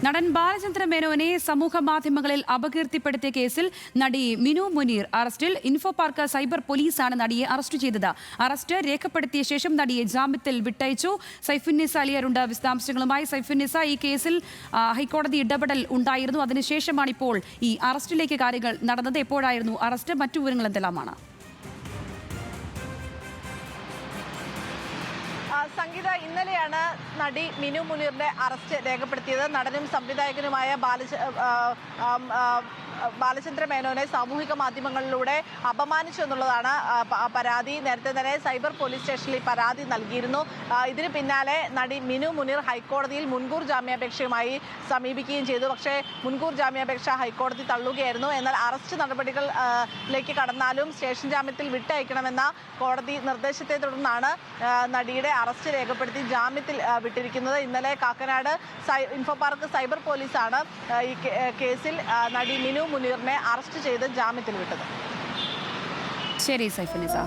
നടൻ ബാലചന്ദ്ര മേനോനെ സമൂഹ മാധ്യമങ്ങളിൽ അപകീർത്തിപ്പെടുത്തിയ കേസിൽ നടി മിനു മുനീർ അറസ്റ്റിൽ. ഇൻഫോ പാർക്ക് സൈബർ പോലീസാണ് നടിയെ അറസ്റ്റ് ചെയ്തത്. അറസ്റ്റ് രേഖപ്പെടുത്തിയ ശേഷം നടിയെ ജാമ്യത്തിൽ വിട്ടയച്ചു. സൈഫുന്നിസ അലിയാരുണ്ട് വിശദാംശങ്ങളുമായി. സൈഫുന്നിസ, ഈ കേസിൽ ഹൈക്കോടതി ഇടപെടൽ ഉണ്ടായിരുന്നു. അതിനുശേഷമാണ് ഇപ്പോൾ ഈ അറസ്റ്റിലേക്ക് കാര്യങ്ങൾ നടന്നത്. എപ്പോഴായിരുന്നു അറസ്റ്റ്? മറ്റു വിവരങ്ങൾ എന്തെല്ലാമാണ്? സംഗീത, ഇന്നലെയാണ് നടി മിനു മുനീറിന്റെ അറസ്റ്റ് രേഖപ്പെടുത്തിയത്. നടനും സംവിധായകനുമായ ബാലചന്ദ്ര മേനോനെ സാമൂഹിക മാധ്യമങ്ങളിലൂടെ അപമാനിച്ചു എന്നുള്ളതാണ് പരാതി. നേരത്തെ തന്നെ സൈബർ പോലീസ് സ്റ്റേഷനിൽ പരാതി നൽകിയിരുന്നു. ഇതിന് പിന്നാലെ നടി മിനു മുനീർ ഹൈക്കോടതിയിൽ മുൻകൂർ ജാമ്യാപേക്ഷയുമായി സമീപിക്കുകയും ചെയ്തു. പക്ഷേ മുൻകൂർ ജാമ്യാപേക്ഷ ഹൈക്കോടതി തള്ളുകയായിരുന്നു. എന്നാൽ അറസ്റ്റ് നടപടികളിലേക്ക് കടന്നാലും സ്റ്റേഷൻ ജാമ്യത്തിൽ വിട്ടയക്കണമെന്ന കോടതി നിർദ്ദേശത്തെ തുടർന്നാണ് നടിയുടെ അറസ്റ്റ് രേഖപ്പെടുത്തി ജാമ്യത്തിൽ വിട്ടിരിക്കുന്നത്. ഇന്നലെ കാക്കനാട് ഇൻഫോ പാർക്ക് സൈബർ പോലീസാണ് ഈ കേസിൽ നടി മിനു മുനീറിനെ അറസ്റ്റ് ചെയ്ത് ജാമ്യത്തിൽ വിട്ടത്. ശരി സൈഫുന്നിസ.